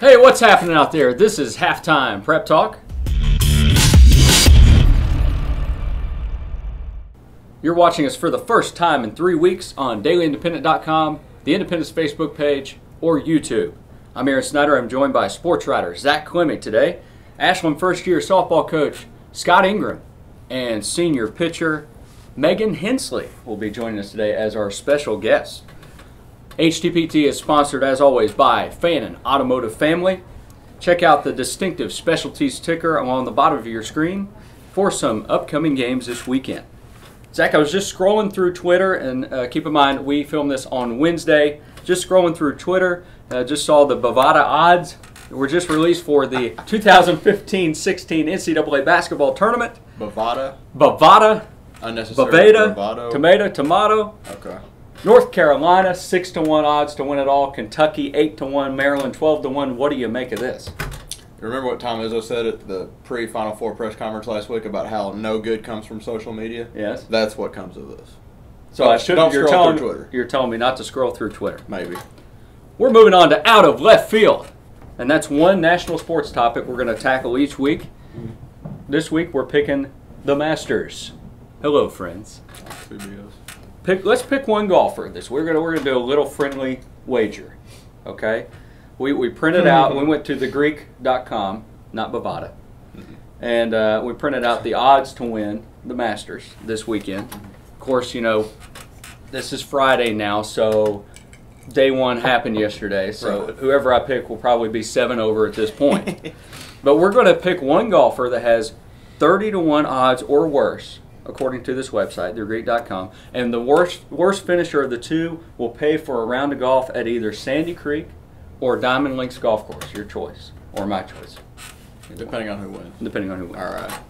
Hey, what's happening out there? This is Halftime Prep Talk. You're watching us for the first time in 3 weeks on dailyindependent.com, the Independent's Facebook page, or YouTube. I'm Aaron Snyder. I'm joined by sports writer Zack Klemme today, Ashland first-year softball coach Scott Ingram, and senior pitcher Megan Hensley will be joining us today as our special guest. HTPT is sponsored, as always, by Fannin Automotive Family. Check out the distinctive specialties ticker along the bottom of your screen for some upcoming games this weekend. Zach, I was just scrolling through Twitter, and keep in mind, we filmed this on Wednesday. Just scrolling through Twitter, just saw the Bovada odds were just released for the 2015-16 NCAA basketball tournament. Bovada. Unnecessary. Bovada. Tomato. Okay. North Carolina, 6-1 odds to win it all. Kentucky, 8-1. Maryland, 12-1. What do you make of this? Remember what Tom Izzo said at the pre-Final Four press conference last week about how no good comes from social media? Yes. That's what comes of this. So you're telling me not to scroll through Twitter. Maybe. We're moving on to out of left field. And that's one national sports topic we're going to tackle each week. This week we're picking the Masters. Hello, friends. Let's pick one golfer this. We're gonna do a little friendly wager. Okay? We printed out. We went to thegreek.com, not Bovada, and we printed out the odds to win the Masters this weekend. Of course, you know this is Friday now, so day one happened yesterday. So whoever I pick will probably be 7 over at this point. But we're going to pick one golfer that has 30-1 odds or worse, according to this website, thegreek.com, and the worst finisher of the two will pay for a round of golf at either Sandy Creek or Diamond Links Golf Course, your choice, or my choice. Depending on who wins. Depending on who wins. All right.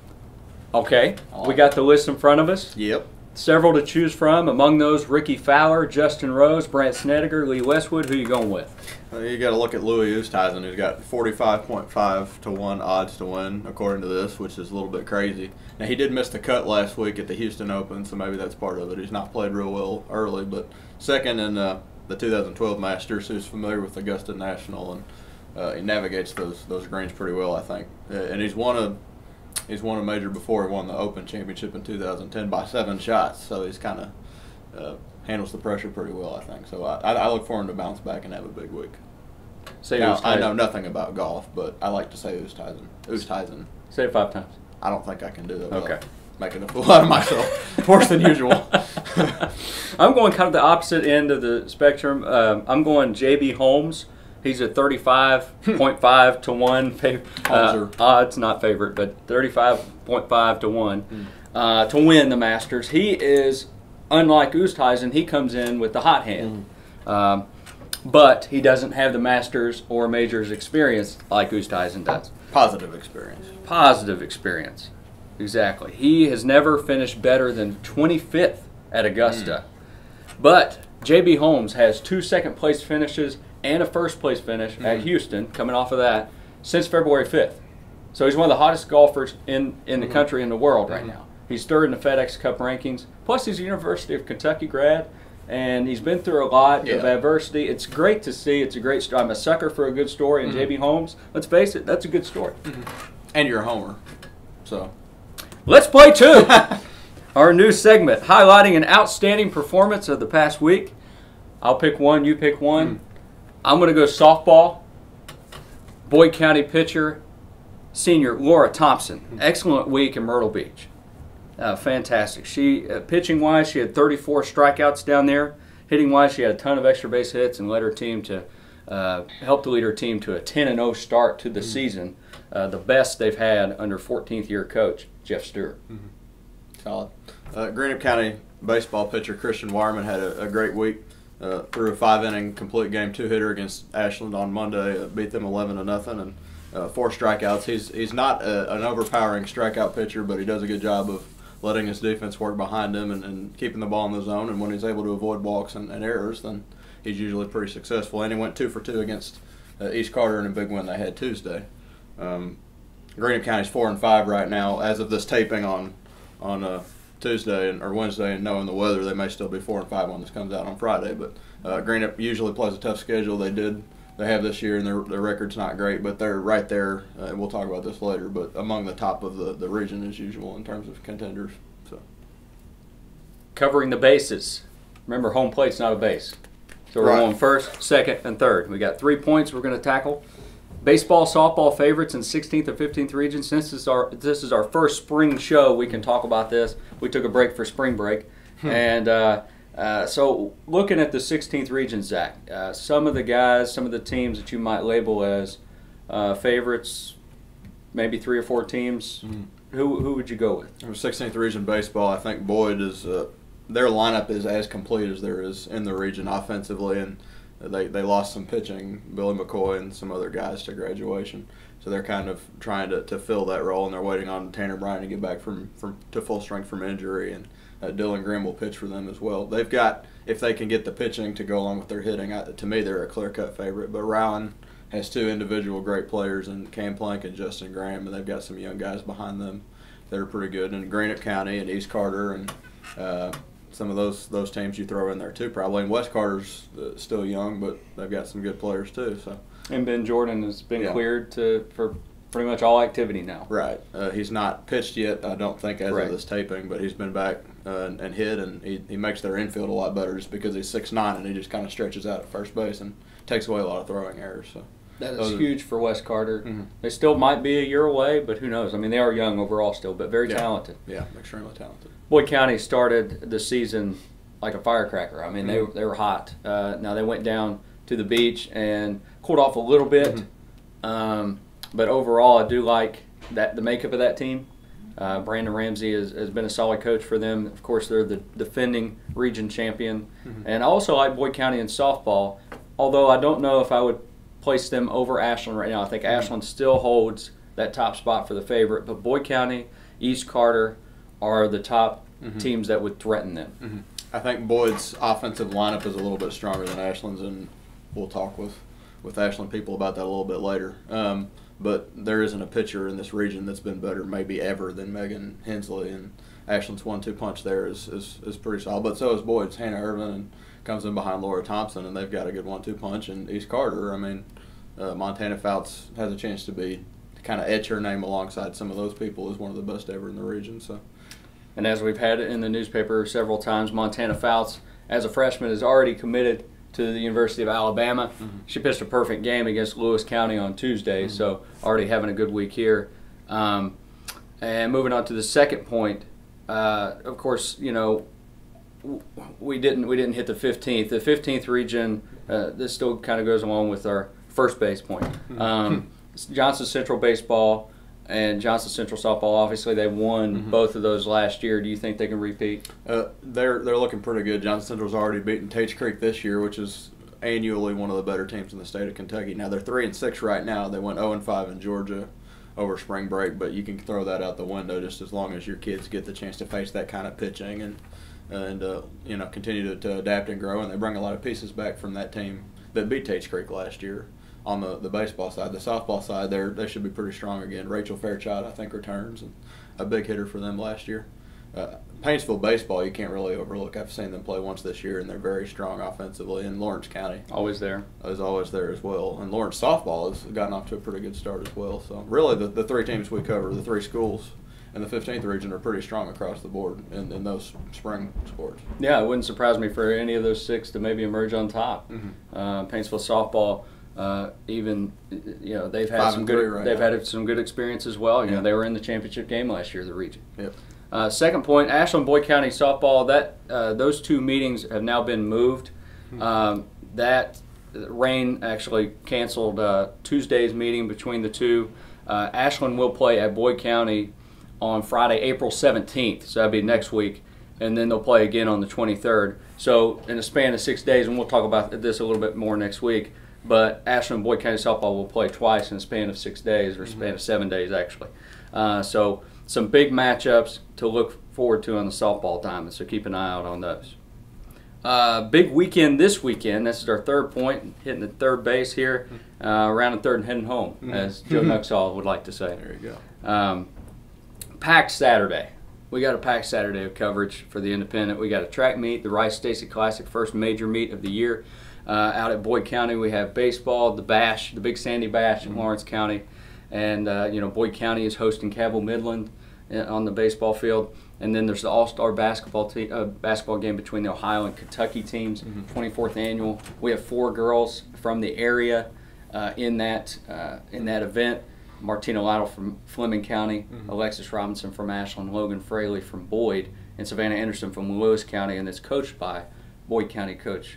Okay, we got the list in front of us. Yep. Several to choose from. Among those, Ricky Fowler, Justin Rose, Brant Snedeker, Lee Westwood. Who you going with? Well, you got to look at Louis Oosthuizen, who's got 45.5 to 1 odds to win, according to this, which is a little bit crazy. Now, he did miss the cut last week at the Houston Open, so maybe that's part of it. He's not played real well early, but second in the 2012 Masters, who's familiar with Augusta National, and he navigates those greens pretty well, I think. And he's won a major before. He won the Open Championship in 2010 by 7 shots, so he's kind of handles the pressure pretty well, I think. So I look for him to bounce back and have a big week. I know nothing about golf, but I like to say Oosthuizen. Say it 5 times. I don't think I can do that. Okay. Making a fool out of myself. Worse than usual. I'm going kind of the opposite end of the spectrum. I'm going J.B. Holmes. He's a 35.5 to 1 odds, not favorite, but 35.5 to 1 to win the Masters. He is, unlike Oosthuizen, he comes in with the hot hand. But he doesn't have the Masters or Majors experience like Oosthuizen does. Positive experience. Positive experience. Exactly. He has never finished better than 25th at Augusta. But J.B. Holmes has 2 second-place finishes and a first-place finish at Houston, coming off of that, since February 5th. So he's one of the hottest golfers in the country and the world right now. He's 3rd in the FedEx Cup rankings. Plus, he's a University of Kentucky grad, and he's been through a lot of adversity. It's great to see. It's a great story. I'm a sucker for a good story, and J.B. Holmes, let's face it, that's a good story. And you're a homer, so. Let's play 2. Our new segment, highlighting an outstanding performance of the past week. I'll pick one, you pick one. I'm going to go softball. Boyd County pitcher, senior Laura Thompson. Excellent week in Myrtle Beach. Fantastic. She, pitching-wise, she had 34 strikeouts down there. Hitting-wise, she had a ton of extra base hits and led her team to helped to lead her team to a 10-0 start to the season, the best they've had under 14th-year coach Jeff Stewart. Solid. Greenup County baseball pitcher Christian Wireman had a great week. Threw a 5-inning complete game 2-hitter against Ashland on Monday, beat them 11-0, and 4 strikeouts. He's not an overpowering strikeout pitcher, but he does a good job of letting his defense work behind him and keeping the ball in the zone. And when he's able to avoid walks and errors, then he's usually pretty successful. And he went 2 for 2 against East Carter in a big win they had Tuesday. Greenup County's 4-5 right now. As of this taping on Tuesday or Wednesday, and knowing the weather, they may still be 4-5 when this comes out on Friday. But Greenup usually plays a tough schedule. They they have this year, and their record's not great, but they're right there. We'll talk about this later, but among the top of the region as usual in terms of contenders. So, covering the bases. Remember, home plate's not a base. So we're going first, second, and third. We got 3 points we're going to tackle. Baseball, softball favorites in 16th and 15th regions. Since this is our first spring show, we can talk about this. We took a break for spring break. And so looking at the 16th region, Zach, some of the guys, some of the teams that you might label as favorites, maybe 3 or 4 teams, who would you go with? 16th region baseball, I think Boyd is their lineup is as complete as there is in the region offensively, and they lost some pitching, Billy McCoy and some other guys to graduation. So they're kind of trying to fill that role, and they're waiting on Tanner Bryan to get back to full strength from injury, and Dylan Grimm will pitch for them as well. They've got, if they can get the pitching to go along with their hitting, to me they're a clear-cut favorite. But Rowan has 2 individual great players in Cam Plank and Justin Graham, and they've got some young guys behind them that are pretty good. And Granite County and East Carter and some of those teams you throw in there too probably. And West Carter's still young, but they've got some good players too. So. And Ben Jordan has been cleared for pretty much all activity now. Right. He's not pitched yet, I don't think, as of this taping, but he's been back and hit, and he makes their infield a lot better just because he's 6'9", and he just kind of stretches out at first base and takes away a lot of throwing errors. So that is huge for West Carter. They still might be a year away, but who knows? I mean, they are young overall still, but very talented. Yeah, extremely talented. Boyd County started the season like a firecracker. I mean, they were hot. Now they went down to the beach and cooled off a little bit. But overall, I do like the makeup of that team. Brandon Ramsey has been a solid coach for them. Of course, they're the defending region champion. And I also like Boyd County in softball, although I don't know if I would place them over Ashland right now. I think Ashland still holds that top spot for the favorite, but Boyd County, East Carter are the top teams that would threaten them. I think Boyd's offensive lineup is a little bit stronger than Ashland's, and we'll talk with Ashland people about that a little bit later. But there isn't a pitcher in this region that's been better maybe ever than Megan Hensley, and Ashland's 1-2 punch there is pretty solid. But so is Boyd's. Hannah Irvin and comes in behind Laura Thompson, and they've got a good 1-2 punch. And East Carter, I mean, Montana Fouts has a chance to kind of etch her name alongside some of those people as one of the best ever in the region. So, and as we've had it in the newspaper several times, Montana Fouts, as a freshman, is already committed to the University of Alabama. She pitched a perfect game against Lewis County on Tuesday, so already having a good week here. And moving on to the second point, of course, you know, we didn't hit the 15th. The 15th region, this still kind of goes along with our first base point. Johnson Central baseball and Johnson Central softball, obviously they won both of those last year. Do you think they can repeat? They're looking pretty good. Johnson Central's already beaten Tates Creek this year, which is annually one of the better teams in the state of Kentucky. Now they're 3-6 right now. They went 0-5 in Georgia over spring break, but you can throw that out the window just as long as your kids get the chance to face that kind of pitching and you know, continue to adapt and grow. And they bring a lot of pieces back from that team that beat Tates Creek last year. On the baseball side, the softball side, they should be pretty strong again. Rachel Fairchild, I think, returns, and a big hitter for them last year. Paintsville baseball, you can't really overlook. I've seen them play once this year, and they're very strong offensively. And Lawrence County, always there, is always there as well. And Lawrence softball has gotten off to a pretty good start as well. So really, the 3 teams we cover, the 3 schools in the 15th region, are pretty strong across the board in those spring sports. Yeah, it wouldn't surprise me for any of those 6 to maybe emerge on top. Paintsville softball. Even, you know, they've had some good had some good experience as well. You know, they were in the championship game last year, the region. Second point, Ashland Boyd County softball. Those 2 meetings have now been moved. That rain actually canceled Tuesday's meeting between the 2. Ashland will play at Boyd County on Friday, April 17th. So that'll be next week, and then they'll play again on the 23rd. So in a span of 6 days, and we'll talk about this a little bit more next week. But Ashland Boyd County softball will play twice in a span of 6 days, or a span of 7 days actually. So some big matchups to look forward to on the softball diamond. So keep an eye out on those. Big weekend this weekend. This is our third point, hitting the third base here, around the third and heading home, as Joe Nuxall would like to say. There you go. Packed Saturday. We got a packed Saturday of coverage for the Independent. We got a track meet, the Rice Stacy Classic, first major meet of the year. Out at Boyd County, we have baseball, the Bash, the Big Sandy Bash in Lawrence County. And, Boyd County is hosting Cabell Midland on the baseball field. And then there's the All-Star basketball game between the Ohio and Kentucky teams, 24th annual. We have 4 girls from the area in that event. Martina Lytle from Fleming County, Alexis Robinson from Ashland, Logan Fraley from Boyd, and Savannah Anderson from Lewis County, and it's coached by Boyd County coach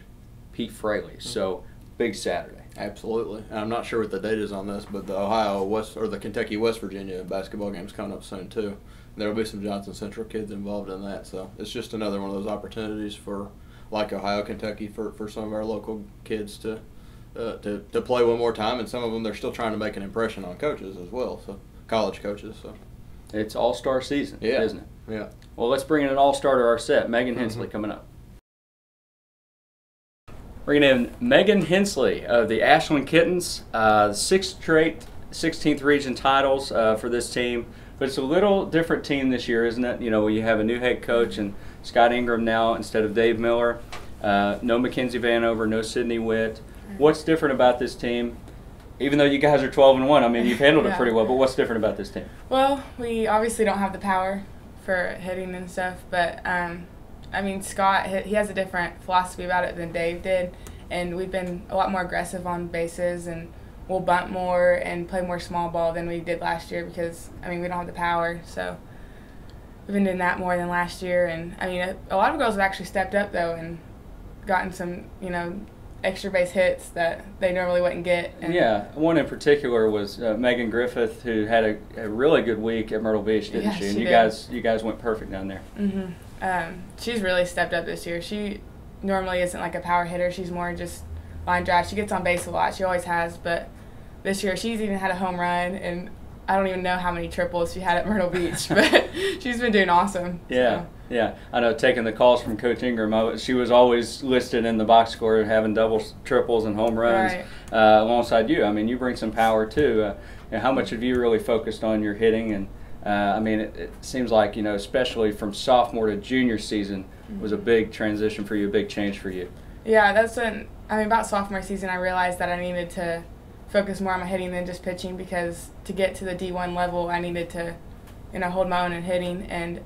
Pete Fraley. So big Saturday. Absolutely. And I'm not sure what the date is on this, but the Kentucky West Virginia basketball game's coming up soon too. There will be some Johnson Central kids involved in that, so it's just another one of those opportunities for, like Ohio, Kentucky, for some of our local kids to play one more time, and some of them they're still trying to make an impression on coaches as well, so college coaches. So it's all-star season, isn't it? Yeah. Well, let's bring in an all-star to our set. Megan Hensley coming up. Bringing in Megan Hensley of the Ashland Kittens, 6 straight 16th region titles for this team. But it's a little different team this year, isn't it? You have a new head coach and Scott Ingram now instead of Dave Miller. No Mackenzie Vanover, no Sydney Witt. What's different about this team? Even though you guys are 12-1, I mean, you've handled it pretty well, but what's different about this team? Well, we obviously don't have the power for hitting and stuff, but Scott, he has a different philosophy about it than Dave did, and we've been a lot more aggressive on bases, and we'll bunt more and play more small ball than we did last year because, we don't have the power, so we've been doing that more than last year, and, a lot of girls have actually stepped up, though, and gotten some, extra base hits that they normally wouldn't get. And yeah, one in particular was Megan Griffith, who had a really good week at Myrtle Beach, didn't she? And you guys went perfect down there. She's really stepped up this year. She normally isn't like a power hitter. She's more just line drive. She gets on base a lot. She always has, but this year she's even had a home run, and I don't even know how many triples she had at Myrtle Beach, but she's been doing awesome. Yeah. So. Yeah, I know, taking the calls from Coach Ingram, she was always listed in the box score having doubles, triples, and home runs alongside you. You bring some power too. How much have you really focused on your hitting? And it seems like, especially from sophomore to junior season was a big transition for you, a big change for you. Yeah, that's when, about sophomore season I realized that I needed to focus more on my hitting than just pitching, because to get to the D1 level I needed to, hold my own in hitting, and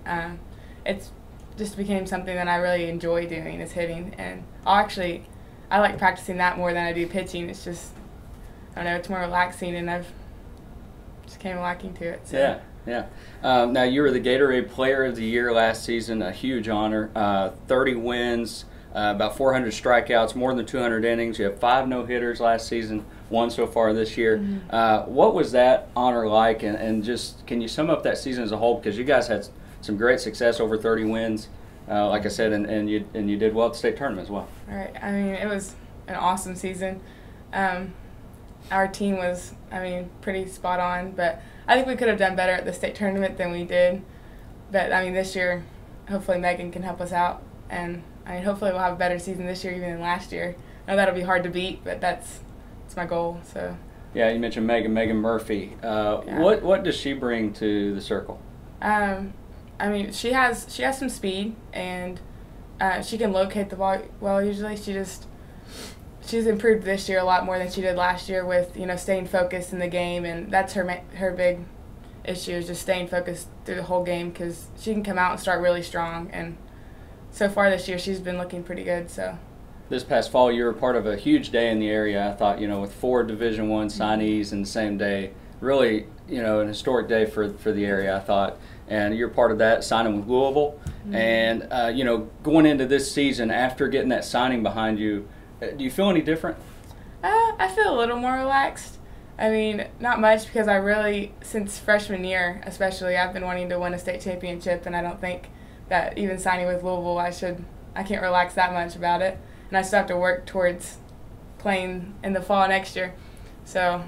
it's just became something that I really enjoy doing is hitting, and I like practicing that more than I do pitching. It's just, I don't know, it's more relaxing, and I've just came liking to it. So. Yeah. Now, you were the Gatorade Player of the Year last season, a huge honor. 30 wins, about 400 strikeouts, more than 200 innings. You have 5 no-hitters last season, 1 so far this year. What was that honor like, and just can you sum up that season as a whole? Because you guys had some great success, over 30 wins, like I said, and you did well at the state tournament as well. All right. It was an awesome season. Our team was, pretty spot on, but I think we could have done better at the state tournament than we did. But, this year, hopefully Megan can help us out, and hopefully we'll have a better season this year even than last year. I know that'll be hard to beat, but that's my goal. So. Yeah, you mentioned Megan Murphy. What does she bring to the circle? She has some speed, and she can locate the ball well. Usually, she's improved this year a lot more than she did last year with staying focused in the game, and that's her big issue is just staying focused through the whole game, because she can come out and start really strong, and so far this year she's been looking pretty good. So. This past fall, you were part of a huge day in the area. I thought, with 4 Division I signees in the same day, really, an historic day for the area, I thought. And you're part of that, signing with Louisville. And, going into this season, after getting that signing behind you, do you feel any different? I feel a little more relaxed. Not much, because since freshman year especially, I've been wanting to win a state championship, and I don't think that even signing with Louisville, I can't relax that much about it. And I still have to work towards playing in the fall next year. So,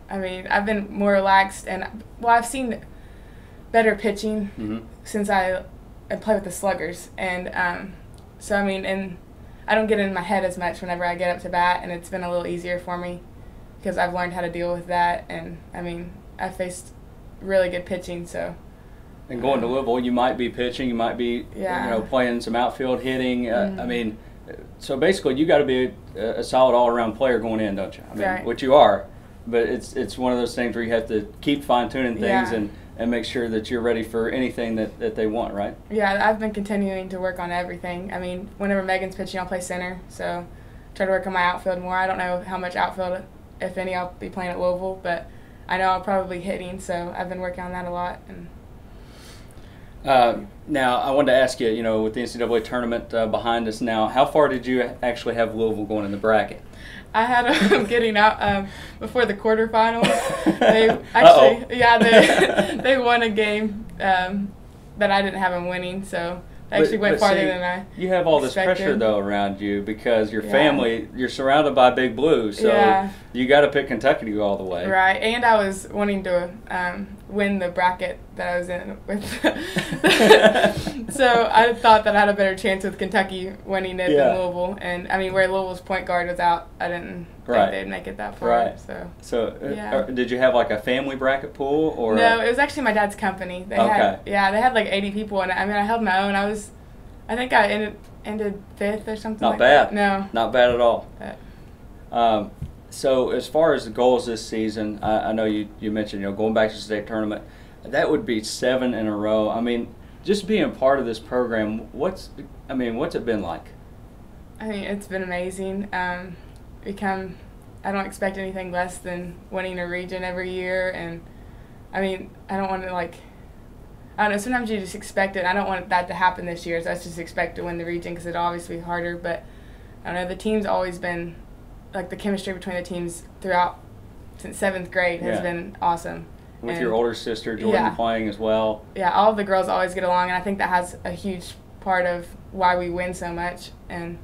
I've been more relaxed, and, I've seen better pitching since I play with the Sluggers. And and I don't get in my head as much whenever I get up to bat, and it's been a little easier for me because I've learned how to deal with that. And, I faced really good pitching, so. And going to Louisville, you might be pitching, you might be playing some outfield hitting. So basically, you got to be a solid all-around player going in, don't you? I mean, right. Which you are, but it's one of those things where you have to keep fine-tuning things and make sure that you're ready for anything that they want, right? Yeah, I've been continuing to work on everything. I mean, whenever Megan's pitching, I'll play center, so try to work on my outfield more. I don't know how much outfield, if any, I'll be playing at Louisville, but I know I'll probably be hitting, so I've been working on that a lot. And now, I wanted to ask you, with the NCAA tournament behind us now, how far did you actually have Louisville going in the bracket? I had them getting out before the quarterfinals. They actually, they won a game that I didn't have them winning, so they actually went farther than I You have all expected. This pressure, though, around you because your family, you're surrounded by Big Blue, so you got to pick Kentucky to go all the way. Right, and I was wanting to win the bracket that I was in with. So I thought that I had a better chance with Kentucky winning it than Louisville. And, I mean, where Louisville's point guard was out, I didn't think they'd make it that far. Right. So did you have, like, a family bracket pool? Or? No, it was actually my dad's company. They had like 80 people, and I mean, I held my own. I think I ended 5th or something. Not bad. No. Not bad at all. So as far as the goals this season, I know you mentioned going back to the state tournament. That would be 7 in a row. I mean, just being part of this program, what's it been like? I mean, it's been amazing. I don't expect anything less than winning a region every year, and I mean, I don't want to I don't know, sometimes you just expect it. I don't want that to happen this year, so I just expect to win the region because it'll obviously be harder, but I don't know, the team's always been, like, the chemistry between the teams throughout since 7th grade has been awesome. With your older sister, Jordan, playing as well. Yeah, all of the girls always get along, and I think that has a huge part of why we win so much, and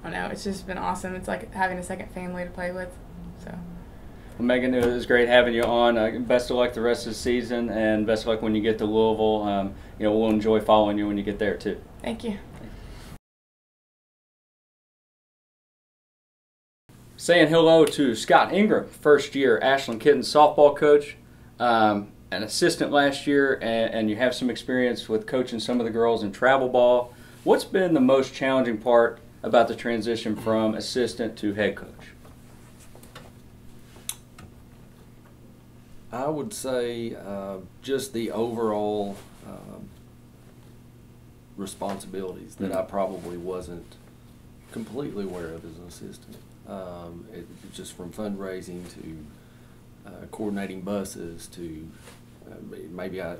I don't know, it's just been awesome. It's like having a second family to play with. So. Well, Megan, it was great having you on. Best of luck the rest of the season, and best of luck when you get to Louisville. We'll enjoy following you when you get there, too. Thank you. Saying hello to Scott Ingram, first-year Ashland Kittens softball coach, an assistant last year, and you have some experience with coaching some of the girls in travel ball. What's been the most challenging part about the transition from assistant to head coach? I would say just the overall responsibilities that I probably wasn't completely aware of as an assistant. Just from fundraising to coordinating buses to maybe I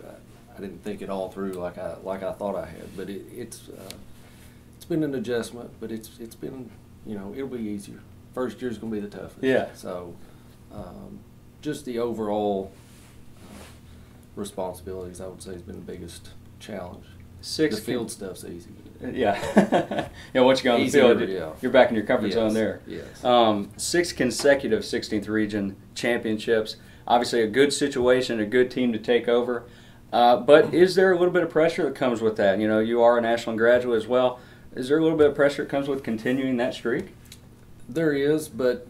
didn't think it all through like I thought I had, but it's been an adjustment, but it's been, it'll be easier. First year's gonna be the toughest. Yeah. So just the overall responsibilities, I would say, has been the biggest challenge. The field stuff's easy. Yeah. Once you go on the field, you're back in your comfort zone there. Yes. 6 consecutive 16th region championships. Obviously a good situation, a good team to take over. But is there a little bit of pressure that comes with that? You are an Ashland graduate as well. Is there a little bit of pressure that comes with continuing that streak? There is, but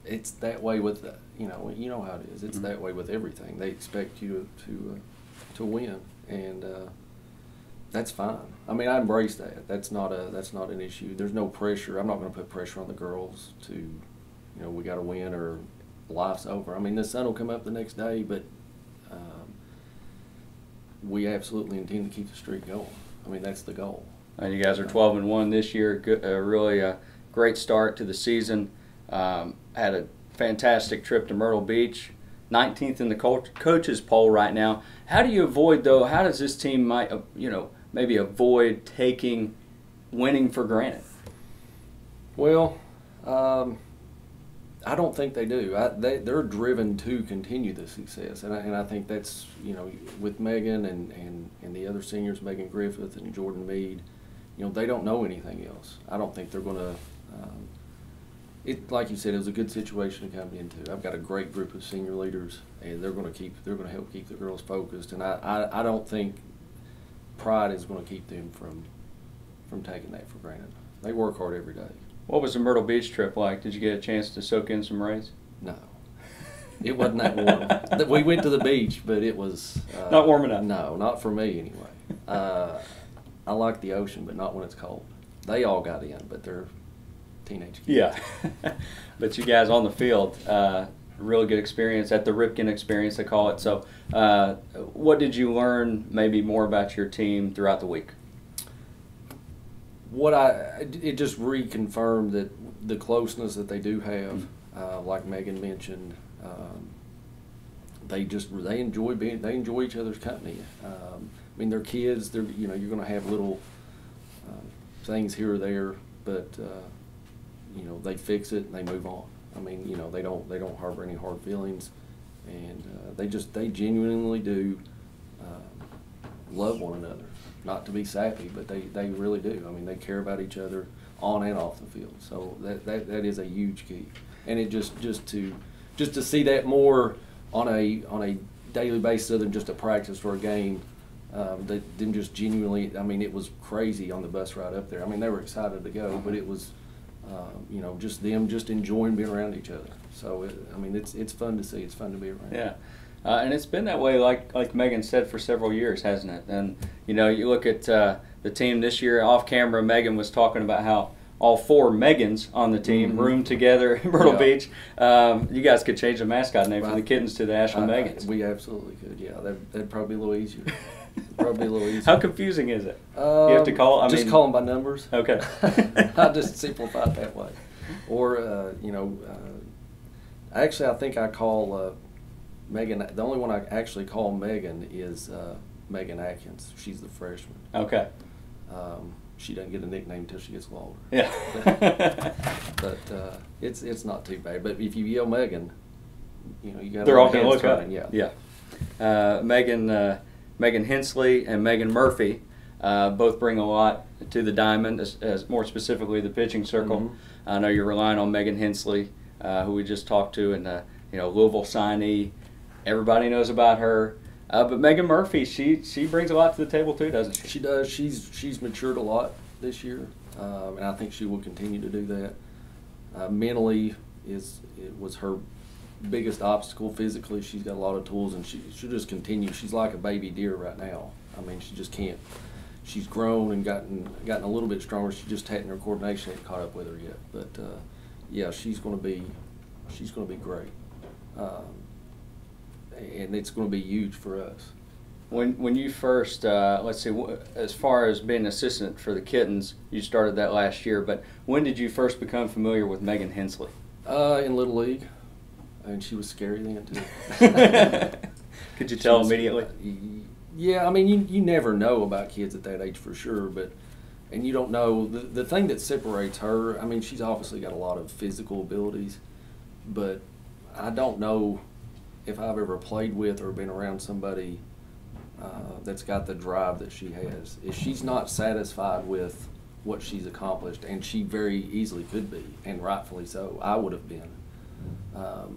it's that way with you know how it is. It's that way with everything. They expect you to win, and that's fine. I mean, I embrace that. That's not an issue. There's no pressure. I'm not going to put pressure on the girls to, we got to win or life's over. I mean, the sun will come up the next day, but we absolutely intend to keep the streak going. I mean, that's the goal. And you guys are 12-1 this year. Good, really a great start to the season. Had a fantastic trip to Myrtle Beach, 19th in the coaches poll right now. How do you avoid, though? How does this team maybe avoid taking winning for granted? Well, I don't think they do. They're driven to continue the success, and I think that's with Megan and the other seniors, Megan Griffith and Jordan Mead. They don't know anything else. I don't think they're going to. Like you said, it was a good situation to come into. I've got a great group of senior leaders, and they're going to help keep the girls focused. And I don't think pride is going to keep them from taking that for granted. They work hard every day. What was the Myrtle Beach trip like? Did you get a chance to soak in some rays? No, it wasn't that warm. We went to the beach, but it was not warm enough. No, not for me anyway. I like the ocean, but not when it's cold. They all got in, but they're teenage kids. Yeah. But you guys on the field, really good experience at the Ripken experience, they call it. So what did you learn maybe more about your team throughout the week? It just reconfirmed that the closeness that they do have, like Megan mentioned, they enjoy each other's company. I mean, they're kids. You're going to have little things here or there, but they fix it and they move on. I mean, they don't harbor any hard feelings, and they genuinely do love one another. Not to be sappy, but they really do. I mean, they care about each other on and off the field. So that is a huge key. And it just to see that more on a daily basis, other than just a practice for a game, them just genuinely. I mean, it was crazy on the bus ride up there. I mean, they were excited to go, but it was just them just enjoying being around each other. So it's fun to see. It's fun to be around. Yeah. And it's been that way, like Megan said, for several years, hasn't it? And, you look at the team this year, off camera, Megan was talking about how all 4 Megans on the team roomed together in Myrtle Beach. You guys could change the mascot name from the Kittens to the Ashland Megans. We absolutely could, yeah. That'd probably be a little easier. Probably a little easier. How confusing is it? You have to call? Call them by numbers. Okay. I'll just simplify it that way. Or, actually I think I call Megan, the only one I actually call Megan is Megan Atkins. She's the freshman. Okay. She doesn't get a nickname until she gets a little older. Yeah. But it's not too bad. But if you yell Megan, you got. They're all going to look up. Yeah. Yeah. Megan Hensley and Megan Murphy both bring a lot to the diamond, as more specifically the pitching circle. Mm-hmm. I know you're relying on Megan Hensley, who we just talked to, and Louisville signee. Everybody knows about her. But Megan Murphy, she brings a lot to the table too, doesn't she? She does. She's matured a lot this year, and I think she will continue to do that. Mentally, it was her biggest obstacle. Physically, she's got a lot of tools, and she'll just continue. She's like a baby deer right now. I mean, she just can't. She's grown and gotten a little bit stronger. She just hadn't, her coordination hadn't caught up with her yet. But yeah, she's going to be great. And it's going to be huge for us. When you first, let's see, as far as being an assistant for the Kittens, you started that last year, but when did you first become familiar with Megan Hensley? In Little League, and she was scary then too. Could you tell immediately? Yeah, I mean, you never know about kids at that age for sure, and you don't know, the thing that separates her, I mean, she's obviously got a lot of physical abilities, but I don't know if I've ever played with or been around somebody that's got the drive that she has. If she's not satisfied with what she's accomplished, and she very easily could be, and rightfully so, I would have been.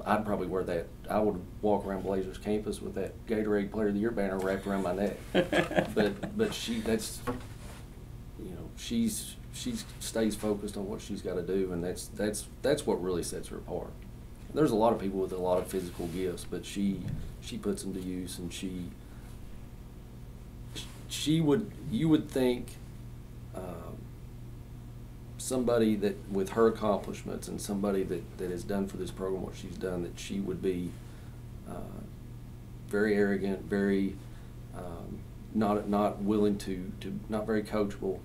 I'd probably wear that. I would walk around Blazers campus with that Gatorade Player of the Year banner wrapped around my neck. but she stays focused on what she's got to do, and that's what really sets her apart. There's a lot of people with a lot of physical gifts, but she puts them to use, and you would think somebody that with her accomplishments and somebody that has done for this program what she's done, that she would be very arrogant, very not willing to not very coachable,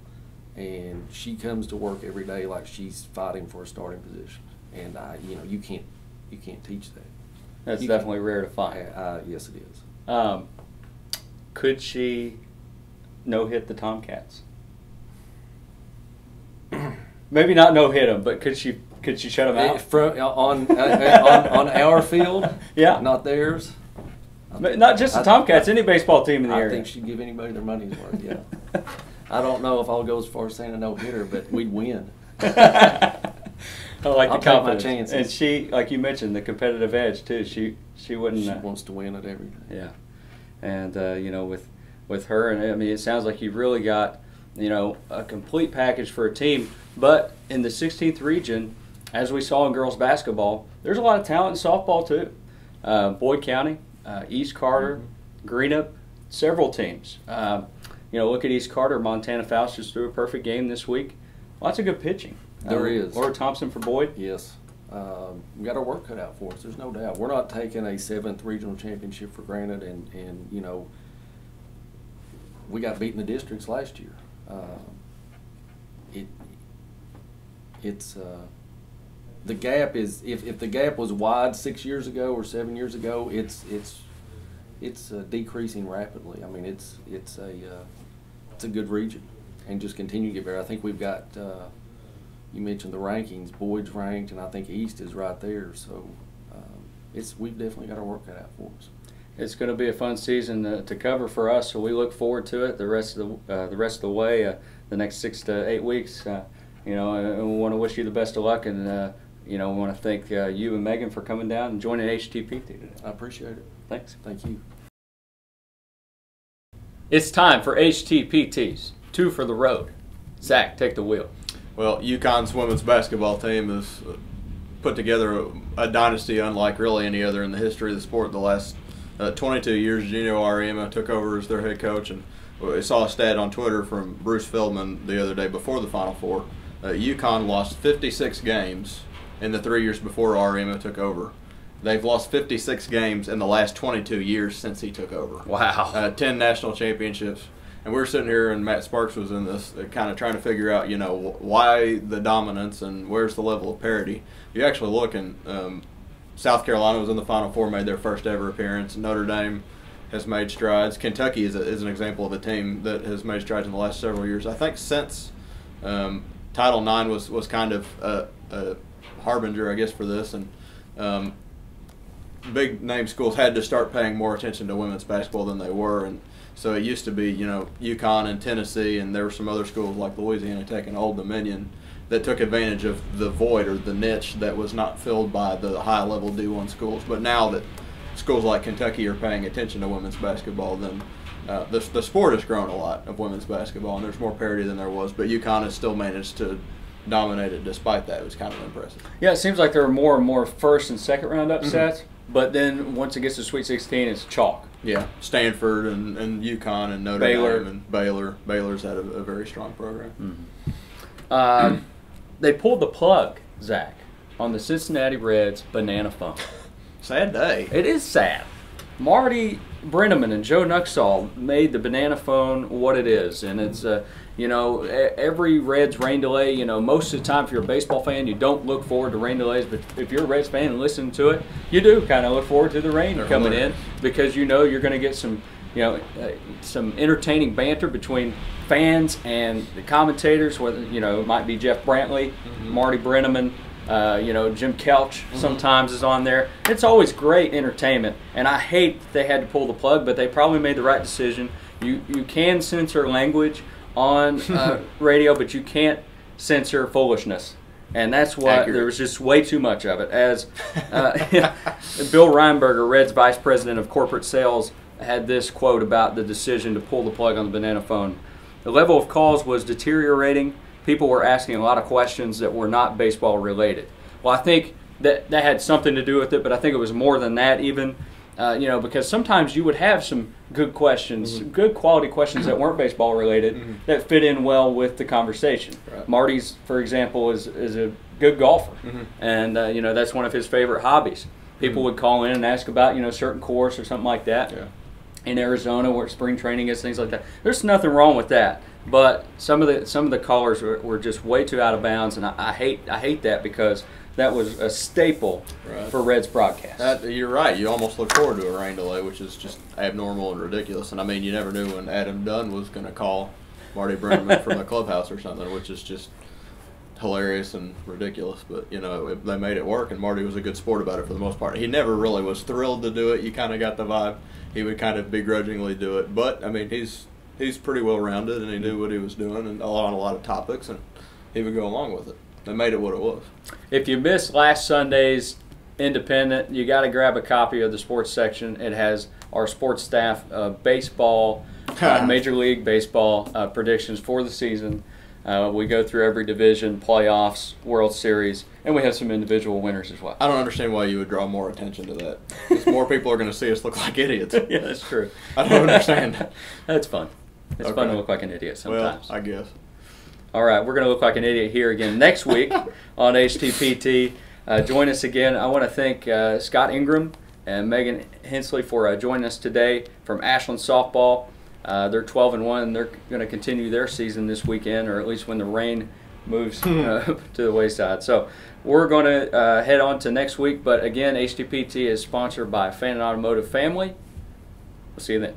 and she comes to work every day like she's fighting for a starting position, and you can't teach that. That's definitely rare to find. Yes, it is. Could she no-hit the Tomcats? Maybe not no-hit them, but could she shut them out? On our field? Yeah. Not theirs? Not just the Tomcats, any baseball team in the area. I think she'd give anybody their money's worth, yeah. I don't know if I'll go as far as saying a no-hitter, but we'd win. I like the confidence. My chances. And she, like you mentioned, the competitive edge too. She wouldn't. She wants to win at everything. Yeah, and with her, and I mean, it sounds like you've really got a complete package for a team. But in the 16th region, as we saw in girls basketball, there's a lot of talent in softball too. Boyd County, East Carter, Greenup, several teams. look at East Carter. Montana Faust just threw a perfect game this week. Lots of good pitching. There is. Laura Thompson for Boyd. Yes. We got our work cut out for us. There's no doubt. We're not taking a 7th regional championship for granted, and we got beat in the districts last year. The gap is if the gap was wide 6 years ago or 7 years ago, it's decreasing rapidly. I mean, it's a good region, and just continue to get better. I think we've got. You mentioned the rankings. Boyd's ranked, and I think East is right there. So we've definitely got our work cut out for us. It's going to be a fun season to cover for us, so we look forward to it the rest of the way. The next 6 to 8 weeks, and we want to wish you the best of luck, and we want to thank you and Megan for coming down and joining HTPT today. I appreciate it. Thanks. Thank you. It's time for HTPTs. 2 for the road. Zach, take the wheel. Well, UConn's women's basketball team has put together a dynasty unlike really any other in the history of the sport. The last 22 years, Gino Ariema took over as their head coach, and I saw a stat on Twitter from Bruce Feldman the other day before the Final Four. UConn lost 56 games in the 3 years before Ariema took over. They've lost 56 games in the last 22 years since he took over. Wow. 10 national championships. And we were sitting here, and Matt Sparks was in this, kind of trying to figure out, why the dominance and where's the level of parity. You actually look, and South Carolina was in the Final Four, made their first ever appearance. Notre Dame has made strides. Kentucky is an example of a team that has made strides in the last several years. I think since Title IX was kind of a harbinger, I guess, for this, and big name schools had to start paying more attention to women's basketball than they were, and so it used to be, UConn and Tennessee, and there were some other schools like Louisiana Tech and Old Dominion that took advantage of the void or the niche that was not filled by the high-level D1 schools. But now that schools like Kentucky are paying attention to women's basketball, then the sport has grown a lot of women's basketball, and there's more parity than there was. But UConn has still managed to dominate it despite that. It was kind of impressive. Yeah, it seems like there are more and more first and second round upsets, but then once it gets to Sweet 16, it's chalk. Yeah, Stanford and UConn and Notre Dame and Baylor. Baylor's had a very strong program. Mm-hmm. They pulled the plug, Zach, on the Cincinnati Reds banana phone. Sad day. It is sad. Marty Brenneman and Joe Nuxall made the banana phone what it is, and it's every Reds rain delay. Most of the time, if you're a baseball fan, you don't look forward to rain delays, but if you're a Reds fan and listen to it, you do kind of look forward to the rain coming in, because you're going to get some entertaining banter between fans and the commentators. Whether it might be Jeff Brantley, Marty Brenneman. Jim Kelch sometimes is on there. It's always great entertainment, and I hate that they had to pull the plug, but they probably made the right decision. You can censor language on radio, but you can't censor foolishness, and that's why there was just way too much of it. As Bill Reinberger, Reds Vice President of Corporate Sales, had this quote about the decision to pull the plug on the banana phone. The level of calls was deteriorating. People were asking a lot of questions that were not baseball related. Well, I think that had something to do with it, but I think it was more than that even, because sometimes you would have some good questions, good quality questions that weren't baseball related that fit in well with the conversation. Right. Marty's, for example, is a good golfer, and that's one of his favorite hobbies. People would call in and ask about a certain course or something like that. Yeah. In Arizona, where spring training is, things like that. There's nothing wrong with that. But some of the callers were just way too out of bounds, and I hate that, because that was a staple for Reds broadcast. You're right. You almost look forward to a rain delay, which is just abnormal and ridiculous. And I mean, you never knew when Adam Dunn was going to call Marty Brenneman from the clubhouse or something, which is just hilarious and ridiculous. But they made it work, and Marty was a good sport about it for the most part. He never really was thrilled to do it. You kind of got the vibe he would kind of begrudgingly do it. But I mean, he's pretty well rounded, and he knew what he was doing, and on a lot of topics, and he would go along with it. They made it what it was. If you missed last Sunday's Independent, you got to grab a copy of the sports section. It has our sports staff baseball, Major League Baseball predictions for the season. We go through every division, playoffs, World Series, and we have some individual winners as well. I don't understand why you would draw more attention to that. Because more people are going to see us look like idiots. Yeah, that's true. I don't understand that. That's fun. It's fun to look like an idiot sometimes. Well, I guess. All right, we're going to look like an idiot here again next week on HTPT. Join us again. I want to thank Scott Ingram and Megan Hensley for joining us today from Ashland Softball. They're 12-1. They're going to continue their season this weekend, or at least when the rain moves to the wayside. So we're going to head on to next week. But again, HTPT is sponsored by Fan and Automotive Family. We'll see you then.